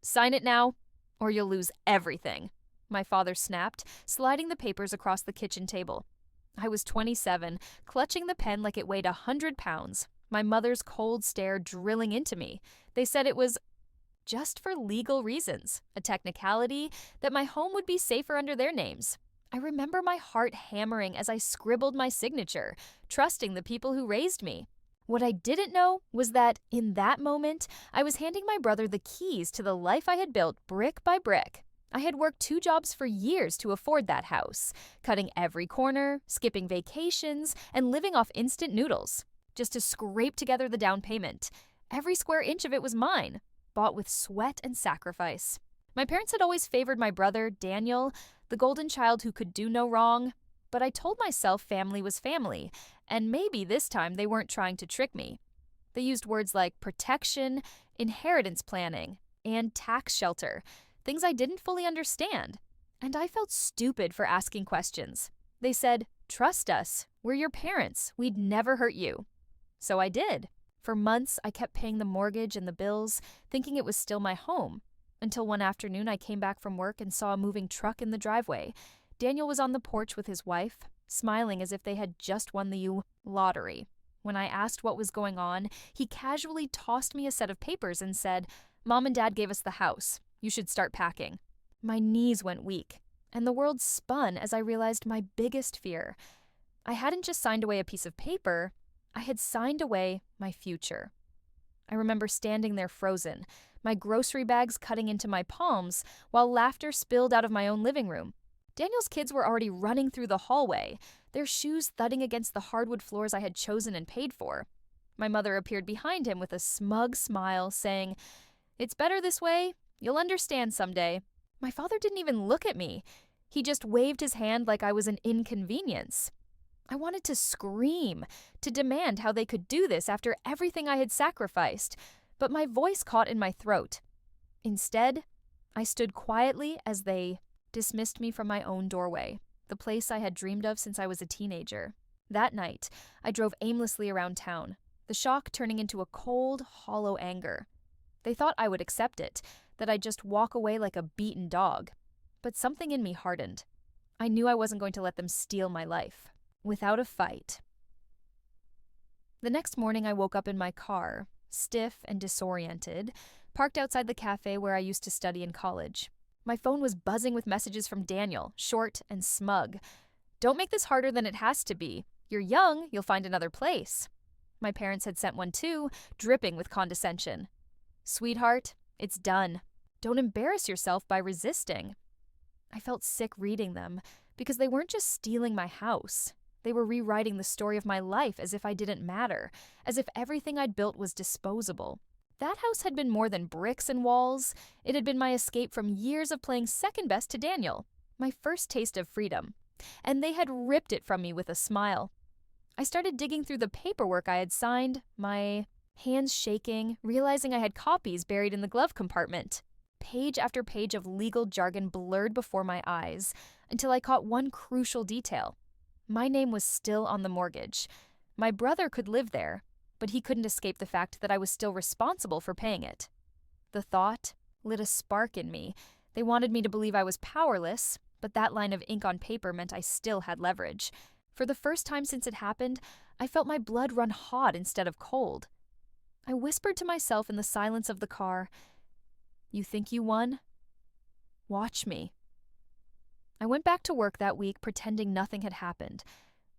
Sign it now, or you'll lose everything, my father snapped, sliding the papers across the kitchen table. I was 27, clutching the pen like it weighed 100 pounds, my mother's cold stare drilling into me. They said it was just for legal reasons, a technicality, that my home would be safer under their names. I remember my heart hammering as I scribbled my signature, trusting the people who raised me. What I didn't know was that, in that moment, I was handing my brother the keys to the life I had built brick by brick. I had worked 2 jobs for years to afford that house, cutting every corner, skipping vacations, and living off instant noodles, just to scrape together the down payment. Every square inch of it was mine, bought with sweat and sacrifice. My parents had always favored my brother, Daniel, the golden child who could do no wrong, but I told myself family was family, and maybe this time they weren't trying to trick me. They used words like protection, inheritance planning, and tax shelter, things I didn't fully understand, and I felt stupid for asking questions. They said, "Trust us, we're your parents, we'd never hurt you." So I did. For months, I kept paying the mortgage and the bills, thinking it was still my home, until one afternoon I came back from work and saw a moving truck in the driveway. Daniel was on the porch with his wife, smiling as if they had just won the lottery. When I asked what was going on, he casually tossed me a set of papers and said, "Mom and Dad gave us the house. You should start packing." My knees went weak, and the world spun as I realized my biggest fear. I hadn't just signed away a piece of paper, I had signed away my future. I remember standing there frozen, my grocery bags cutting into my palms, while laughter spilled out of my own living room. Daniel's kids were already running through the hallway, their shoes thudding against the hardwood floors I had chosen and paid for. My mother appeared behind him with a smug smile, saying, "It's better this way. You'll understand someday." My father didn't even look at me. He just waved his hand like I was an inconvenience. I wanted to scream, to demand how they could do this after everything I had sacrificed, but my voice caught in my throat. Instead, I stood quietly as they dismissed me from my own doorway, the place I had dreamed of since I was a teenager. That night, I drove aimlessly around town, the shock turning into a cold, hollow anger. They thought I would accept it, that I'd just walk away like a beaten dog. But something in me hardened. I knew I wasn't going to let them steal my life. Without a fight. The next morning I woke up in my car, stiff and disoriented, parked outside the cafe where I used to study in college. My phone was buzzing with messages from Daniel, short and smug. "Don't make this harder than it has to be. You're young, you'll find another place." My parents had sent one too, dripping with condescension. "Sweetheart, it's done. Don't embarrass yourself by resisting." I felt sick reading them, because they weren't just stealing my house. They were rewriting the story of my life as if I didn't matter, as if everything I'd built was disposable. That house had been more than bricks and walls. It had been my escape from years of playing second best to Daniel, my first taste of freedom. And they had ripped it from me with a smile. I started digging through the paperwork I had signed, my hands shaking, realizing I had copies buried in the glove compartment. Page after page of legal jargon blurred before my eyes, until I caught one crucial detail. My name was still on the mortgage. My brother could live there, but he couldn't escape the fact that I was still responsible for paying it. The thought lit a spark in me. They wanted me to believe I was powerless, but that line of ink on paper meant I still had leverage. For the first time since it happened, I felt my blood run hot instead of cold. I whispered to myself in the silence of the car, "You think you won? Watch me." I went back to work that week pretending nothing had happened,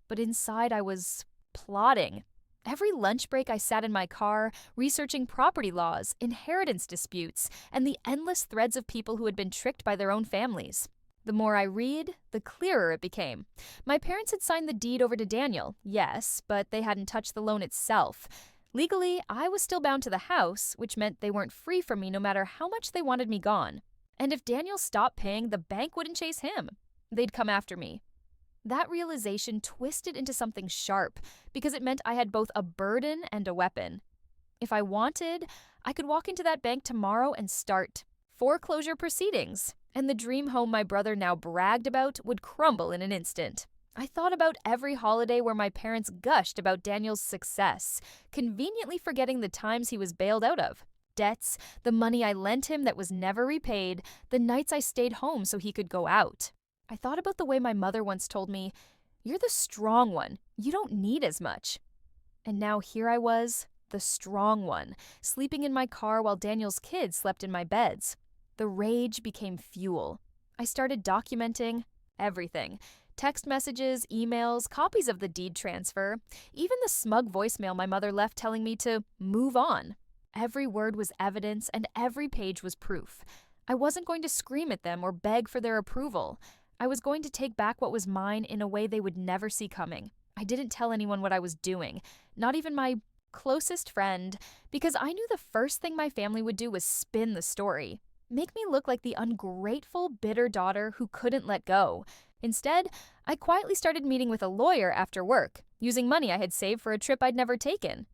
but inside I was plotting. Every lunch break I sat in my car, researching property laws, inheritance disputes, and the endless threads of people who had been tricked by their own families. The more I read, the clearer it became. My parents had signed the deed over to Daniel, yes, but they hadn't touched the loan itself. Legally, I was still bound to the house, which meant they weren't free from me no matter how much they wanted me gone. And if Daniel stopped paying, the bank wouldn't chase him. They'd come after me. That realization twisted into something sharp, because it meant I had both a burden and a weapon. If I wanted, I could walk into that bank tomorrow and start foreclosure proceedings, and the dream home my brother now bragged about would crumble in an instant. I thought about every holiday where my parents gushed about Daniel's success, conveniently forgetting the times he was bailed out of. debts, the money I lent him that was never repaid, the nights I stayed home so he could go out. I thought about the way my mother once told me, "You're the strong one. You don't need as much." And now here I was, the strong one, sleeping in my car while Daniel's kids slept in my beds. The rage became fuel. I started documenting everything. Text messages, emails, copies of the deed transfer, even the smug voicemail my mother left telling me to move on. Every word was evidence and every page was proof. I wasn't going to scream at them or beg for their approval. I was going to take back what was mine in a way they would never see coming. I didn't tell anyone what I was doing, not even my closest friend, because I knew the first thing my family would do was spin the story, make me look like the ungrateful, bitter daughter who couldn't let go. Instead, I quietly started meeting with a lawyer after work, using money I had saved for a trip I'd never taken.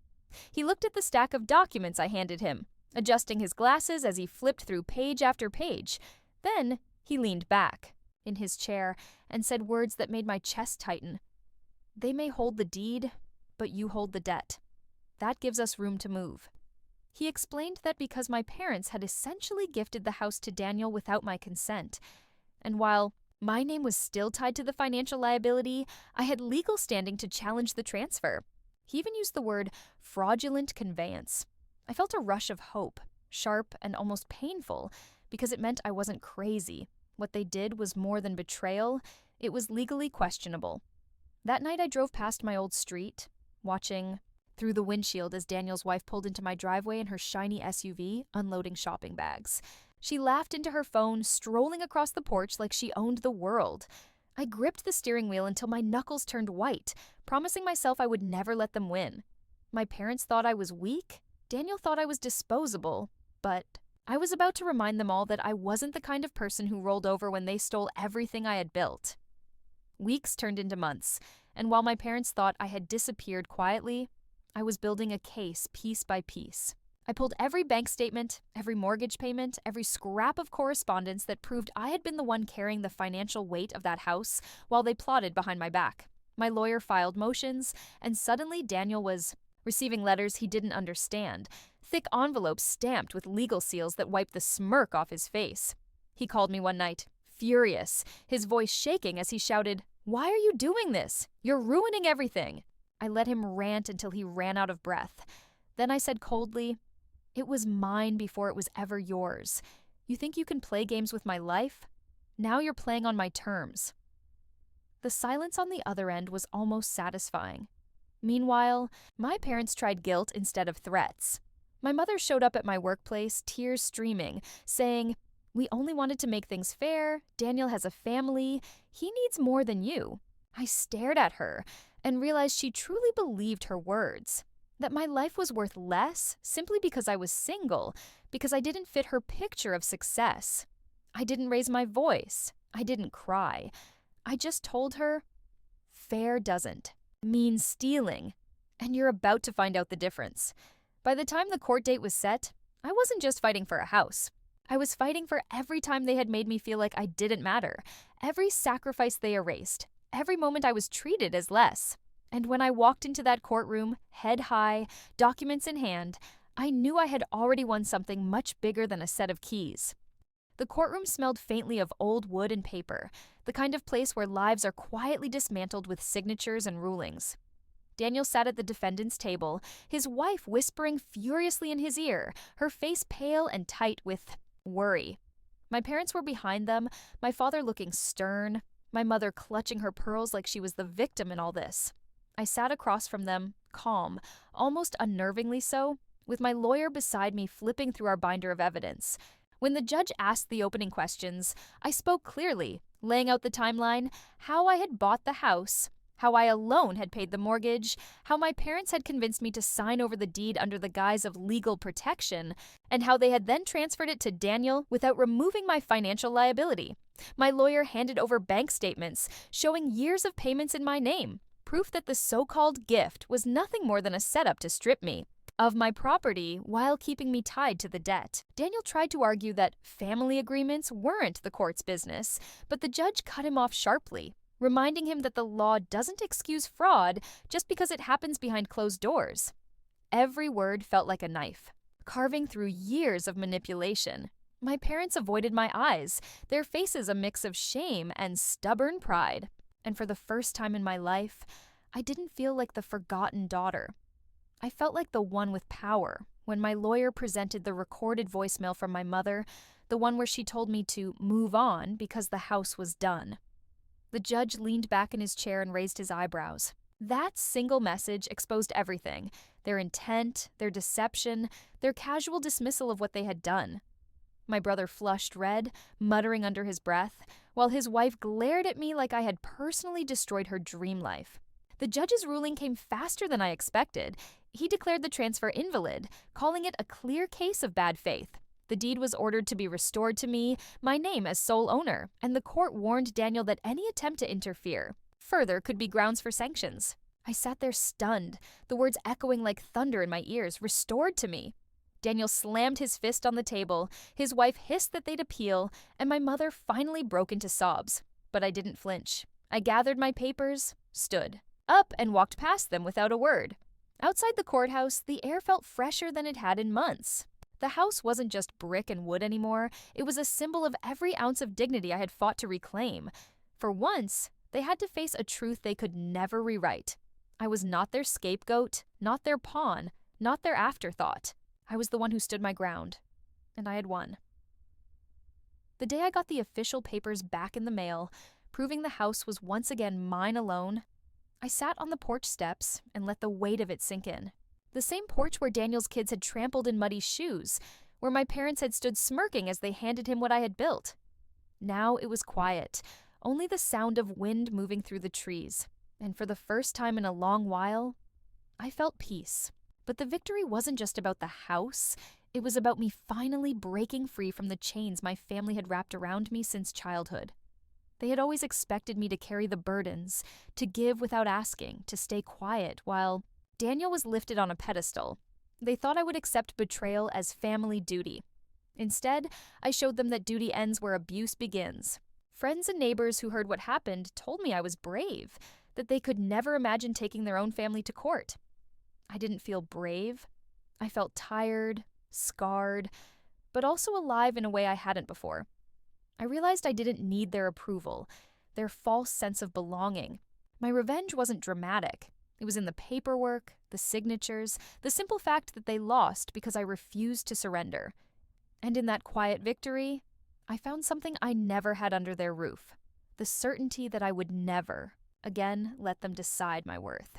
He looked at the stack of documents I handed him, adjusting his glasses as he flipped through page after page. Then he leaned back in his chair and said words that made my chest tighten. "They may hold the deed, but you hold the debt. That gives us room to move." He explained that because my parents had essentially gifted the house to Daniel without my consent, and while my name was still tied to the financial liability, I had legal standing to challenge the transfer. He even used the word fraudulent conveyance. I felt a rush of hope, sharp and almost painful, because it meant I wasn't crazy. What they did was more than betrayal, it was legally questionable. That night I drove past my old street, watching through the windshield as Daniel's wife pulled into my driveway in her shiny SUV, unloading shopping bags. She laughed into her phone, strolling across the porch like she owned the world. I gripped the steering wheel until my knuckles turned white, promising myself I would never let them win. My parents thought I was weak, Daniel thought I was disposable, but I was about to remind them all that I wasn't the kind of person who rolled over when they stole everything I had built. Weeks turned into months, and while my parents thought I had disappeared quietly, I was building a case piece by piece. I pulled every bank statement, every mortgage payment, every scrap of correspondence that proved I had been the one carrying the financial weight of that house while they plotted behind my back. My lawyer filed motions, and suddenly Daniel was receiving letters he didn't understand, thick envelopes stamped with legal seals that wiped the smirk off his face. He called me one night, furious, his voice shaking as he shouted, "Why are you doing this? You're ruining everything." I let him rant until he ran out of breath. Then I said coldly, "It was mine before it was ever yours. You think you can play games with my life? Now you're playing on my terms." The silence on the other end was almost satisfying. Meanwhile, my parents tried guilt instead of threats. My mother showed up at my workplace, tears streaming, saying, "We only wanted to make things fair. Daniel has a family. He needs more than you." I stared at her and realized she truly believed her words. That my life was worth less simply because I was single, because I didn't fit her picture of success. I didn't raise my voice. I didn't cry. I just told her, fair doesn't mean stealing, and you're about to find out the difference. By the time the court date was set, I wasn't just fighting for a house. I was fighting for every time they had made me feel like I didn't matter, every sacrifice they erased, every moment I was treated as less. And when I walked into that courtroom, head high, documents in hand, I knew I had already won something much bigger than a set of keys. The courtroom smelled faintly of old wood and paper, the kind of place where lives are quietly dismantled with signatures and rulings. Daniel sat at the defendant's table, his wife whispering furiously in his ear, her face pale and tight with worry. My parents were behind them, my father looking stern, my mother clutching her pearls like she was the victim in all this. I sat across from them, calm, almost unnervingly so, with my lawyer beside me flipping through our binder of evidence. When the judge asked the opening questions, I spoke clearly, laying out the timeline, how I had bought the house, how I alone had paid the mortgage, how my parents had convinced me to sign over the deed under the guise of legal protection, and how they had then transferred it to Daniel without removing my financial liability. My lawyer handed over bank statements showing years of payments in my name, proof that the so-called gift was nothing more than a setup to strip me of my property while keeping me tied to the debt. Daniel tried to argue that family agreements weren't the court's business, but the judge cut him off sharply, reminding him that the law doesn't excuse fraud just because it happens behind closed doors. Every word felt like a knife. carving through years of manipulation. My parents avoided my eyes, their faces a mix of shame and stubborn pride. And for the first time in my life, I didn't feel like the forgotten daughter. I felt like the one with power when my lawyer presented the recorded voicemail from my mother, the one where she told me to move on because the house was done. The judge leaned back in his chair and raised his eyebrows. That single message exposed everything: their intent, their deception, their casual dismissal of what they had done. My brother flushed red, muttering under his breath, while his wife glared at me like I had personally destroyed her dream life. The judge's ruling came faster than I expected. He declared the transfer invalid, calling it a clear case of bad faith. The deed was ordered to be restored to me, my name as sole owner, and the court warned Daniel that any attempt to interfere further could be grounds for sanctions. I sat there stunned, the words echoing like thunder in my ears, restored to me. Daniel slammed his fist on the table, his wife hissed that they'd appeal, and my mother finally broke into sobs. But I didn't flinch. I gathered my papers, stood up, and walked past them without a word. Outside the courthouse, the air felt fresher than it had in months. The house wasn't just brick and wood anymore. It was a symbol of every ounce of dignity I had fought to reclaim. For once, they had to face a truth they could never rewrite. I was not their scapegoat, not their pawn, not their afterthought. I was the one who stood my ground, and I had won. The day I got the official papers back in the mail, proving the house was once again mine alone, I sat on the porch steps and let the weight of it sink in. The same porch where Daniel's kids had trampled in Maddy's shoes, where my parents had stood smirking as they handed him what I had built. Now it was quiet, only the sound of wind moving through the trees, and for the first time in a long while, I felt peace. But the victory wasn't just about the house, it was about me finally breaking free from the chains my family had wrapped around me since childhood. They had always expected me to carry the burdens, to give without asking, to stay quiet, while Daniel was lifted on a pedestal. They thought I would accept betrayal as family duty. Instead, I showed them that duty ends where abuse begins. Friends and neighbors who heard what happened told me I was brave, that they could never imagine taking their own family to court. I didn't feel brave. I felt tired, scarred, but also alive in a way I hadn't before. I realized I didn't need their approval, their false sense of belonging. My revenge wasn't dramatic. It was in the paperwork, the signatures, the simple fact that they lost because I refused to surrender. And in that quiet victory, I found something I never had under their roof: the certainty that I would never, again, let them decide my worth.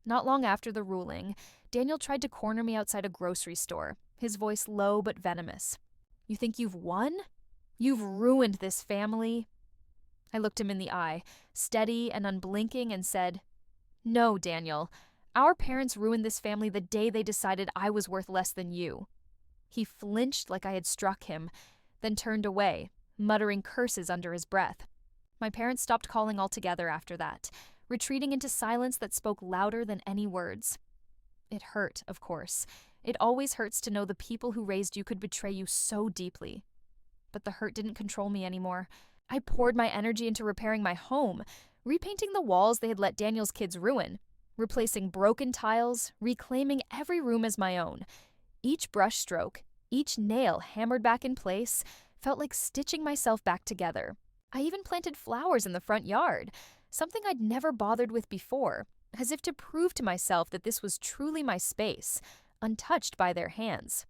Not long after the ruling, Daniel tried to corner me outside a grocery store, his voice low but venomous. "You think you've won? You've ruined this family." I looked him in the eye, steady and unblinking, and said, "No, Daniel. Our parents ruined this family the day they decided I was worth less than you." He flinched like I had struck him, then turned away, muttering curses under his breath. My parents stopped calling altogether after that, retreating into silence that spoke louder than any words. It hurt, of course. It always hurts to know the people who raised you could betray you so deeply. But the hurt didn't control me anymore. I poured my energy into repairing my home, repainting the walls they had let Daniel's kids ruin, replacing broken tiles, reclaiming every room as my own. Each brush stroke, each nail hammered back in place, felt like stitching myself back together. I even planted flowers in the front yard, something I'd never bothered with before, as if to prove to myself that this was truly my space, untouched by their hands.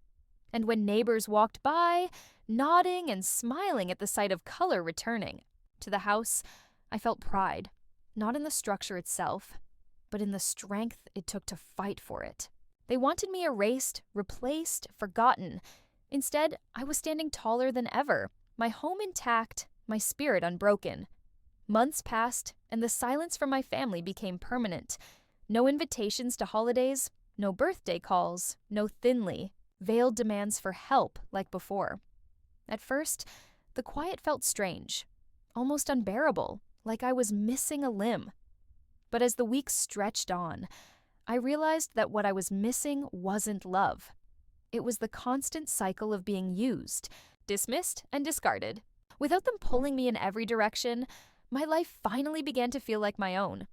And when neighbors walked by, nodding and smiling at the sight of color returning to the house, I felt pride, not in the structure itself, but in the strength it took to fight for it. They wanted me erased, replaced, forgotten. Instead, I was standing taller than ever, my home intact, my spirit unbroken. Months passed, and the silence from my family became permanent. No invitations to holidays, no birthday calls, no thinly veiled demands for help like before. At first, the quiet felt strange, almost unbearable, like I was missing a limb. But as the weeks stretched on, I realized that what I was missing wasn't love. It was the constant cycle of being used, dismissed, and discarded. Without them pulling me in every direction, my life finally began to feel like my own.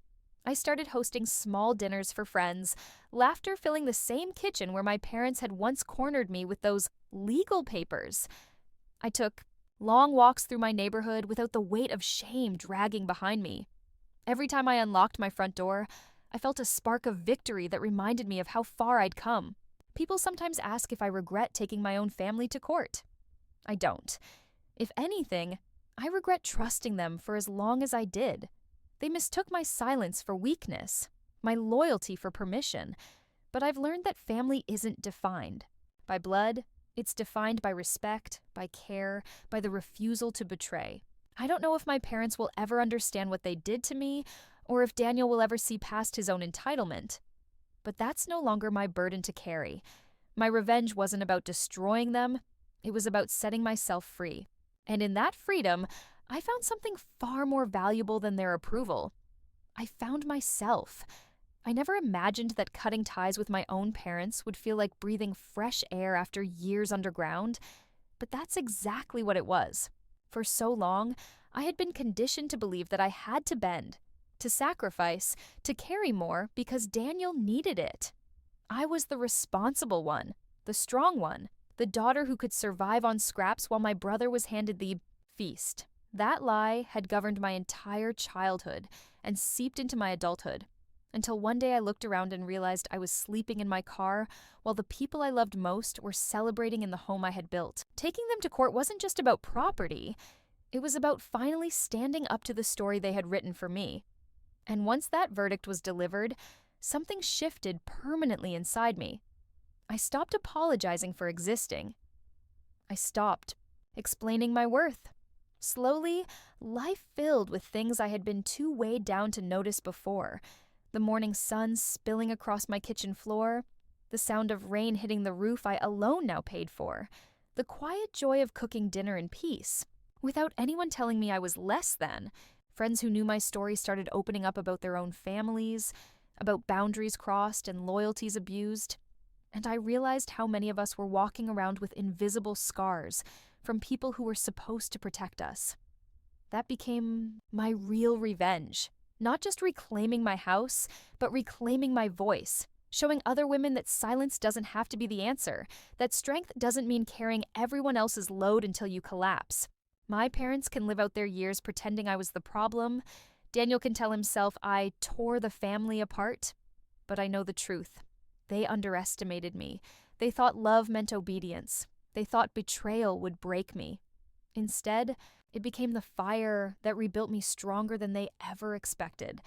I started hosting small dinners for friends, laughter filling the same kitchen where my parents had once cornered me with those legal papers. I took long walks through my neighborhood without the weight of shame dragging behind me. Every time I unlocked my front door, I felt a spark of victory that reminded me of how far I'd come. People sometimes ask if I regret taking my own family to court. I don't. If anything, I regret trusting them for as long as I did. They mistook my silence for weakness, my loyalty for permission. But I've learned that family isn't defined by blood. It's defined by respect, by care, by the refusal to betray. I don't know if my parents will ever understand what they did to me, or if Daniel will ever see past his own entitlement. But that's no longer my burden to carry. My revenge wasn't about destroying them. It was about setting myself free. And in that freedom, I found something far more valuable than their approval. I found myself. I never imagined that cutting ties with my own parents would feel like breathing fresh air after years underground, but that's exactly what it was. For so long, I had been conditioned to believe that I had to bend, to sacrifice, to carry more because Daniel needed it. I was the responsible one, the strong one, the daughter who could survive on scraps while my brother was handed the feast. That lie had governed my entire childhood and seeped into my adulthood, until one day I looked around and realized I was sleeping in my car while the people I loved most were celebrating in the home I had built. Taking them to court wasn't just about property. It was about finally standing up to the story they had written for me. And once that verdict was delivered, something shifted permanently inside me. I stopped apologizing for existing. I stopped explaining my worth. Slowly, life filled with things I had been too weighed down to notice before. The morning sun spilling across my kitchen floor, the sound of rain hitting the roof I alone now paid for, the quiet joy of cooking dinner in peace, without anyone telling me I was less than. Friends who knew my story started opening up about their own families, about boundaries crossed and loyalties abused. And I realized how many of us were walking around with invisible scars from people who were supposed to protect us. That became my real revenge. Not just reclaiming my house, but reclaiming my voice, showing other women that silence doesn't have to be the answer, that strength doesn't mean carrying everyone else's load until you collapse. My parents can live out their years pretending I was the problem. Daniel can tell himself I tore the family apart. But I know the truth. They underestimated me. They thought love meant obedience. They thought betrayal would break me. Instead, it became the fire that rebuilt me stronger than they ever expected.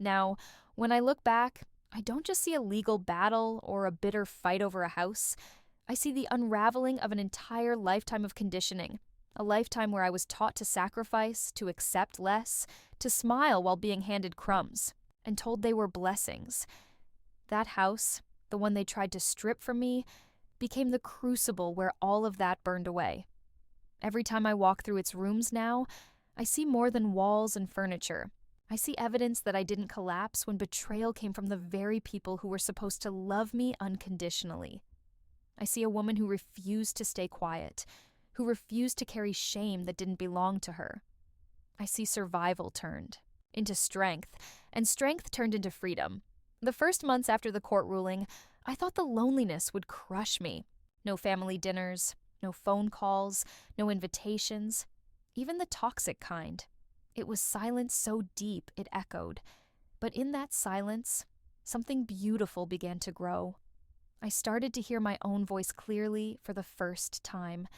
Now, when I look back, I don't just see a legal battle or a bitter fight over a house. I see the unraveling of an entire lifetime of conditioning, a lifetime where I was taught to sacrifice, to accept less, to smile while being handed crumbs, and told they were blessings. That house, the one they tried to strip from me, became the crucible where all of that burned away. Every time I walk through its rooms now, I see more than walls and furniture. I see evidence that I didn't collapse when betrayal came from the very people who were supposed to love me unconditionally. I see a woman who refused to stay quiet, who refused to carry shame that didn't belong to her. I see survival turned into strength, and strength turned into freedom. The first months after the court ruling, I thought the loneliness would crush me. No family dinners, no phone calls, no invitations, even the toxic kind. It was silence so deep it echoed. But in that silence, something beautiful began to grow. I started to hear my own voice clearly for the first time.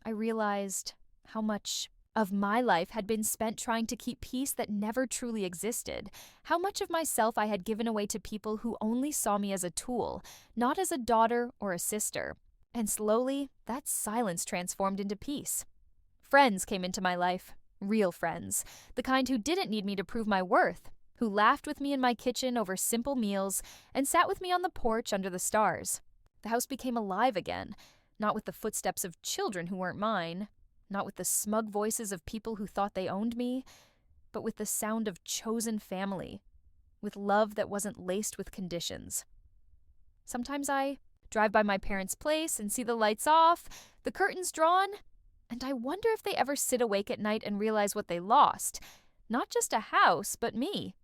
I realized how much of my life had been spent trying to keep peace that never truly existed, how much of myself I had given away to people who only saw me as a tool, not as a daughter or a sister. And slowly, that silence transformed into peace. Friends came into my life, real friends, the kind who didn't need me to prove my worth, who laughed with me in my kitchen over simple meals and sat with me on the porch under the stars. The house became alive again, not with the footsteps of children who weren't mine, not with the smug voices of people who thought they owned me, but with the sound of chosen family, with love that wasn't laced with conditions. Sometimes I drive by my parents' place and see the lights off, the curtains drawn, and I wonder if they ever sit awake at night and realize what they lost. Not just a house, but me.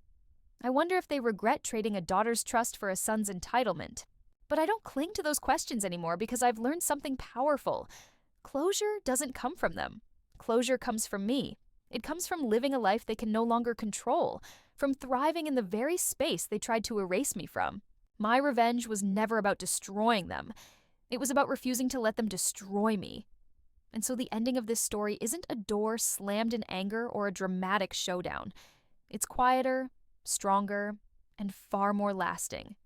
I wonder if they regret trading a daughter's trust for a son's entitlement. But I don't cling to those questions anymore because I've learned something powerful. Closure doesn't come from them. Closure comes from me. It comes from living a life they can no longer control, from thriving in the very space they tried to erase me from. My revenge was never about destroying them. It was about refusing to let them destroy me. And so the ending of this story isn't a door slammed in anger or a dramatic showdown. It's quieter, stronger, and far more lasting.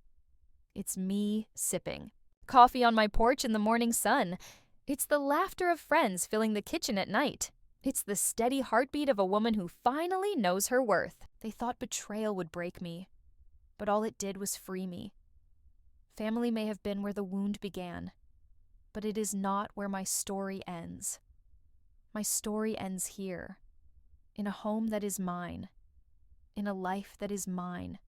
It's me sipping coffee on my porch in the morning sun. It's the laughter of friends filling the kitchen at night. It's the steady heartbeat of a woman who finally knows her worth. They thought betrayal would break me, but all it did was free me. Family may have been where the wound began, but it is not where my story ends. My story ends here, in a home that is mine, in a life that is mine,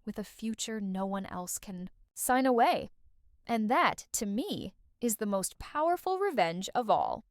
with a future no one else can sign away. And that, to me, is the most powerful revenge of all.